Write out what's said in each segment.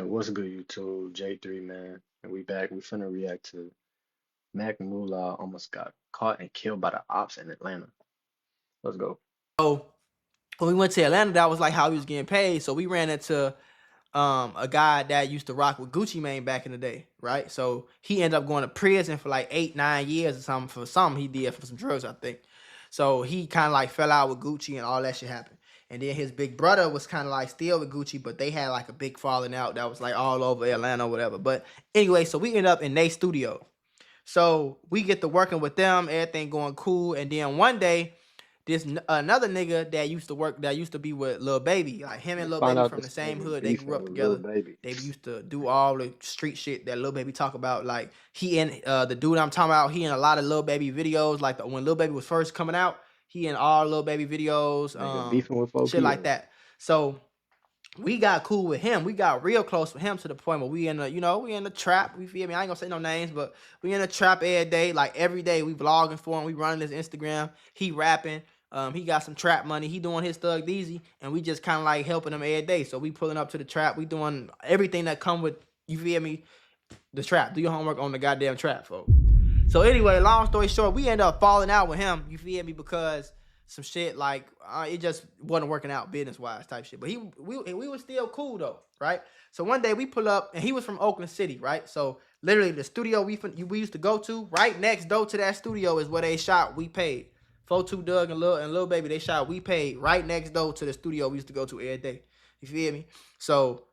What's good, YouTube? J3, man. And we back. We finna react to Mac Moolah almost got caught and killed by the ops in Atlanta. Let's go. So when we went to Atlanta, that was like how he was getting paid. So we ran into a guy that used to rock with Gucci Mane back in the day, right? So he ended up going to prison for like 8-9 years or something for something he did for some drugs, I think. So he kind of like fell out with Gucci and all that shit happened. And then his big brother was kind of like still with Gucci, but they had like a big falling out that was like all over Atlanta or whatever. But anyway, so we ended up in their studio. So we get to working with them, everything going cool. And then one day, this another nigga that used to be with Lil Baby, like him and We Lil find Baby out from the this same nigga hood, they grew beefing up with Lil together. Baby. They used to do all the street shit that Lil Baby talk about. Like he and the dude I'm talking about, he in a lot of Lil Baby videos. Like when Lil Baby was first coming out, he in all Lil Baby videos, Nigga beefing with shit like 4PF. that. So we got cool with him. We got real close with him to the point where we in the, we in the trap. We feel me? I ain't gonna say no names, but we in the trap every day. Like every day we vlogging for him. We running his Instagram. He rapping. He got some trap money. He doing his Thug Easy, and we just kind of like helping him every day. So we pulling up to the trap. We doing everything that come with, you feel me, the trap. Do your homework on the goddamn trap, folks. So anyway, long story short, we end up falling out with him, you feel me, because some shit like it just wasn't working out business wise type shit. But we was still cool though, right? So one day we pull up and he was from Oakland City, right? So literally the studio we used to go to right next door to that studio is where they shot We Paid. 42 Doug and Lil Baby, they shot We Paid right next door to the studio we used to go to every day. You feel me? So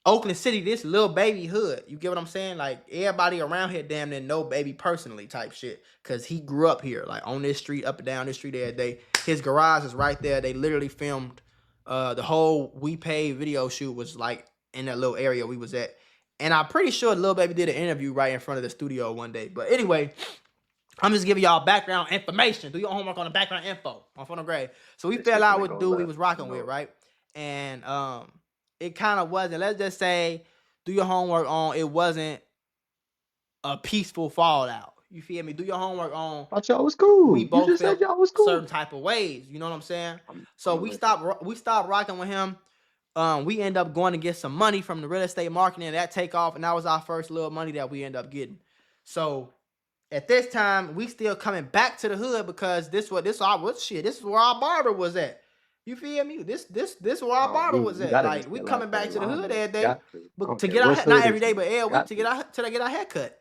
Oakland City, this Lil Baby hood. You get what I'm saying? Like everybody around here damn near know Baby personally type shit. Cause he grew up here, like on this street, up and down this street every day. His garage is right there. They literally filmed the whole We Paid video shoot was like in that little area we was at. And I'm pretty sure Lil Baby did an interview right in front of the studio one day. But anyway, I'm just giving y'all background information. Do your homework on the background info on front of grade. So we This fell shit out finna with go dude we left. was rocking You with, know. right? And it kind of wasn't, let's just say, do your homework on, it wasn't a peaceful fallout. You feel me? Do your homework on, I thought y'all was we cool. You both just said felt y'all was cool. certain type of ways. You know what I'm saying? I'm So gonna listen. we stopped rocking with him. We end up going to get some money from the real estate marketing, and that take off, and that was our first little money that we end up getting. So at this time, we still coming back to the hood because this is where our barber was at. You feel me? This where our Oh, barber was you at. gotta like just we get out coming back there to the line hood up. every day, Got to. I but don't to care get what our, not hood every it's day, in. but every week Got to to. get our haircut.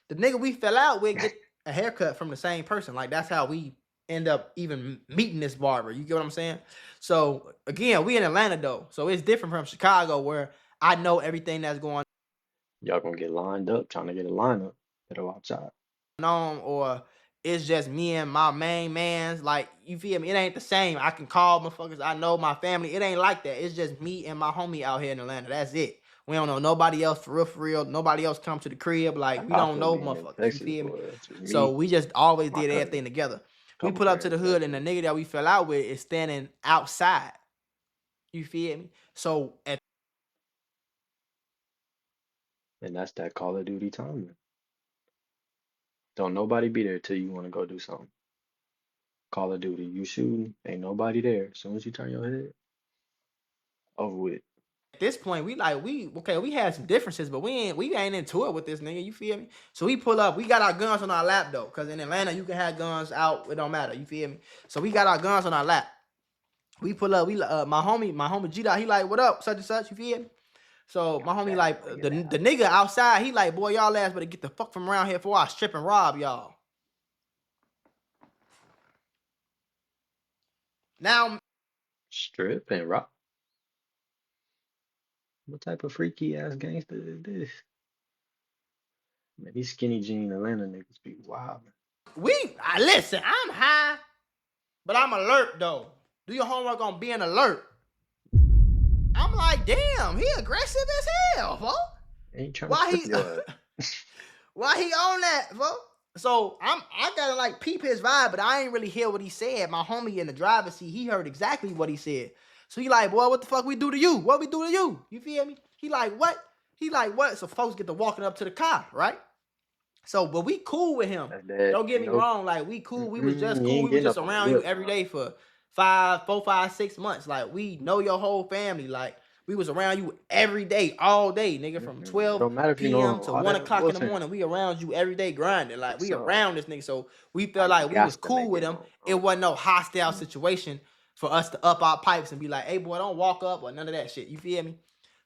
The nigga we fell out with get a haircut from the same person. Like that's how we end up even meeting this barber. You get what I'm saying? So again, we in Atlanta though, so it's different from Chicago where I know everything that's going Y'all gonna get lined up, trying to get a lineup. Better watch out. on, or it's just me and my main mans. Like, you feel me? It ain't the same. I can call motherfuckers. I know my family. It ain't like that. It's just me and my homie out here in Atlanta. That's it. We don't know nobody else for real, for real. Nobody else come to the crib. Like, we I don't feel know being in motherfuckers. You Texas, feel me? boy. It's just So me, we just always my did cousin, everything together. We couple pull up to the friends. hood That's and the it. nigga that we fell out with is standing outside. You feel me? So at And that's that Call of Duty timing. Don't nobody be there till you want to go do something. Call of Duty, you shooting, ain't nobody there. As soon as you turn your head, over with. this point, we had some differences, but we ain't into it with this nigga. You feel me? So we pull up. We got our guns on our lap though, cause in Atlanta you can have guns out. It don't matter. You feel me? So we got our guns on our lap. We pull up. We my homie G Dot. He like, what up, such and such. You feel me? So my homie Back like bringing the that. nigga outside. He like, boy, y'all ass better get the fuck from around here before I strip and rob y'all. Now Strip and rock. What type of freaky ass gangster is this? Man, these skinny jean Atlanta niggas be wild. I listen. I'm high, but I'm alert though. Do your homework on being alert. I'm like, damn, he aggressive as hell, folks. Ain't trying to Why strip he your ass. why he on that, folks? So I gotta like peep his vibe, but I ain't really hear what he said. My homie in the driver's seat, he heard exactly what he said. So he like, boy, what the fuck we do to you? What we do to you? You feel me? He like, what? He like, what? So folks get to walking up to the car, right? So, but we cool with him. That's that, Don't get you me know. wrong. Like, we cool. We was just You cool. ain't We was getting just up on the around you whip every now. day for 4, 5, 6 months. Like, we know your whole family. Like, We was around you every day, all day, nigga, from It 12 don't matter if you know p.m. him. to All 1 that o'clock in the bullshit. morning. We around you every day grinding. Like, Yes, we sir. around this nigga. So we felt Like you like we was got to cool make with it him. home. It wasn't no hostile Mm. situation for us to up our pipes and be like, hey, boy, don't walk up or none of that shit. You feel me?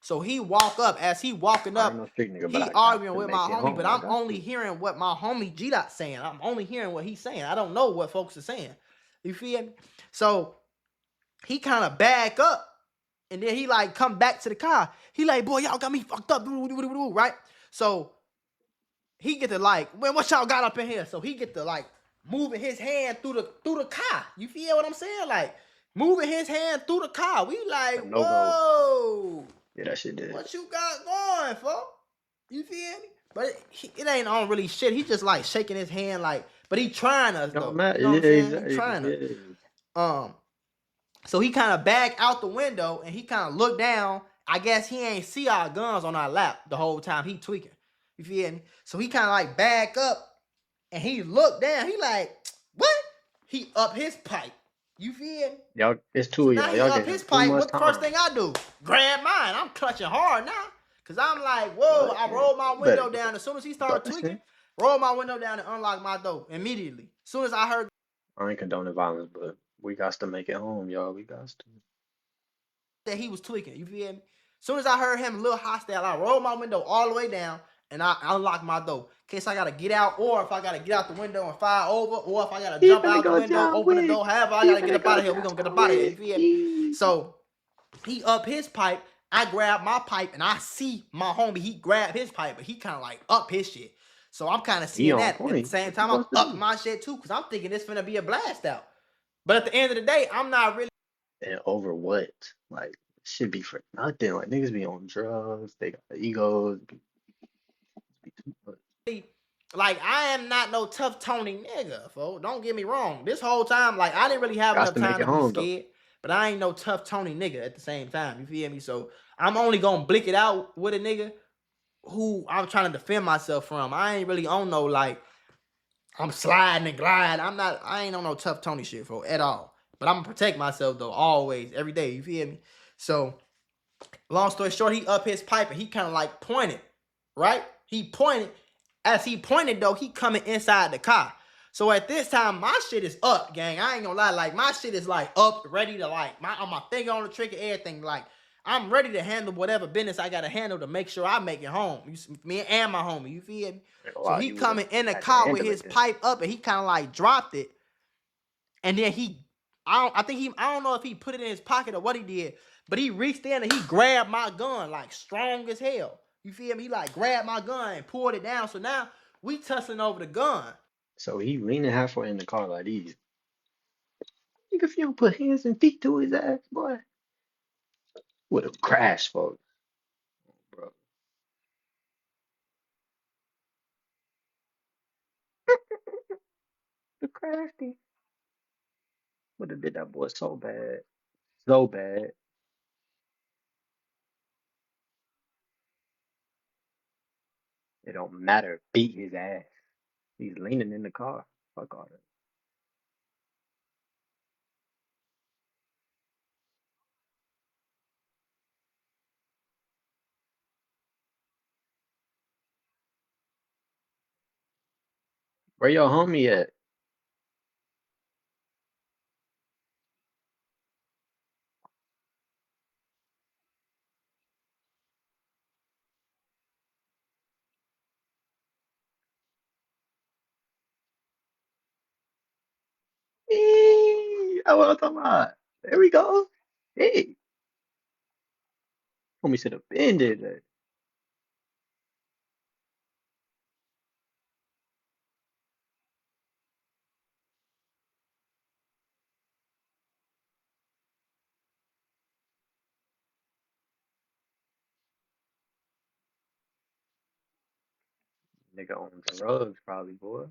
So he walk up. As he walking I ain't up, no street nigga, but he I got arguing to with make my it homie, but home. I I'm got only to. hearing what my homie G Dot saying. I'm only hearing what he's saying. I don't know what folks are saying. You feel me? So he kind of back up, and then he like come back to the car. He like, boy, y'all got me fucked up, right? So he get to like, man, what y'all got up in here? So he get to like moving his hand through the car. You feel what I'm saying? Like moving his hand through the car. We like, A no go. whoa, Yeah, that shit did. what you got going, folks? You feel me? But it ain't on really shit. He just like shaking his hand like, but he trying us Don't though. matter. You know what Yeah, I'm saying? He exactly. trying us. Yeah. Um, so he kind of backed out the window and he kind of looked down. I guess he ain't see our guns on our lap the whole time. He tweaking. You feel me? So he kind of like back up and he looked down. He like, what? He up his pipe. You feel me? Y'all, it's two So of now y'all. he Y'all up gave his him too pipe. much What the first time. thing I do? Grab mine. I'm clutching hard now. Cause I'm like, whoa, What? I rolled my You better window get down. As soon as he the started tweaking, listen. rolled my window down and unlocked my door immediately. As soon as I heard I ain't condoning violence, but we got to make it home, y'all. We got to. that he was tweaking. You feel me? As soon as I heard him a little hostile, I rolled my window all the way down and I unlocked my door. In case I gotta get out, or if I gotta get out the window and fire over, or if I gotta He jump finna out the go window, John open the Wick. door, however I He gotta get finna up out go of here, we gonna get John up out of here. You Wick. feel me? So he up his pipe, I grab my pipe, and I see my homie, he grabbed his pipe, but he kind of like up his shit. So I'm kind of He seeing on that. At the point. same What you time, I'm supposed to up do? my shit too, because I'm thinking it's finna be a blast out. But at the end of the day, I'm not really And over what? Like, it should be for nothing. Like, niggas be on drugs. They got egos. Be too much. like I am not no tough Tony nigga, folks. Don't get me wrong. This whole time, like I didn't really have Got enough to make time it to be home, though. scared, but I ain't no tough Tony nigga at the same time. You feel me? So I'm only gonna blick it out with a nigga who I'm trying to defend myself from. I ain't really on no like I'm sliding and gliding. I ain't on no tough Tony shit for at all. But I'm gonna protect myself though, always, every day. You feel me? So long story short, he up his pipe and he kind of like pointed, right? He pointed. As he pointed though, he coming inside the car. So at this time, my shit is up, gang. I ain't gonna lie, like my shit is like up, ready to like my finger on the trigger, everything. Like I'm ready to handle whatever business I gotta handle to make sure I make it home. Me and my homie, you feel me? Ain't gonna So lie, he you would have coming in the had to car with handle his it then. pipe up, and he kind of like dropped it, and then I don't know if he put it in his pocket or what he did, but he reached in and he grabbed my gun like strong as hell. You feel me? He like grabbed my gun and pulled it down. So now we tussling over the gun. So he leaning halfway in the car like these. Nigga, if you don't put hands and feet to his ass, boy, would have crashed, folks, bro. The crafty would have did that boy so bad, so bad. It don't matter. Beat his ass. He's leaning in the car. Fuck all that. Where your homie at? I was talking about. There we go. Hey, homie should have been did that. Nigga on drugs, probably, boy.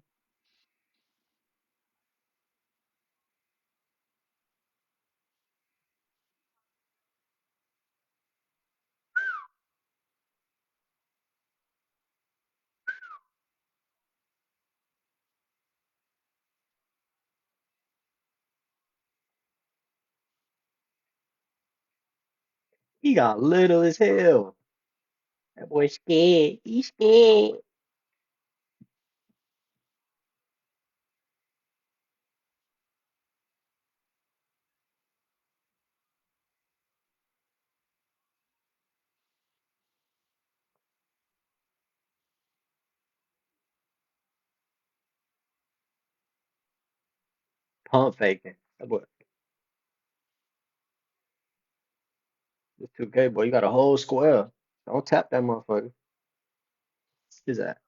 He got little as hell. That boy scared. He's scared. Pump faking. That boy, this 2K boy, you got a whole square. Don't tap that motherfucker. Is that?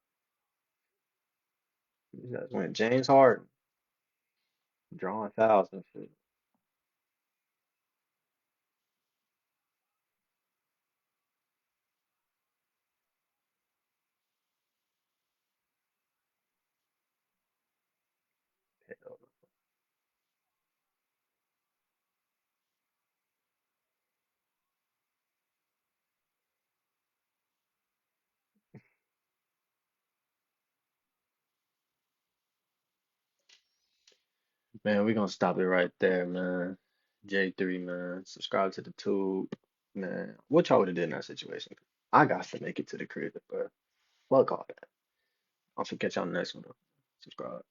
That's when James Harden drawing fouls and shit. Man, we gonna stop it right there, man. J3, man. Subscribe to the tube, man. What y'all would have did in that situation? I got to make it to the crib, but fuck all that. I'll catch y'all on the next one, though. Subscribe.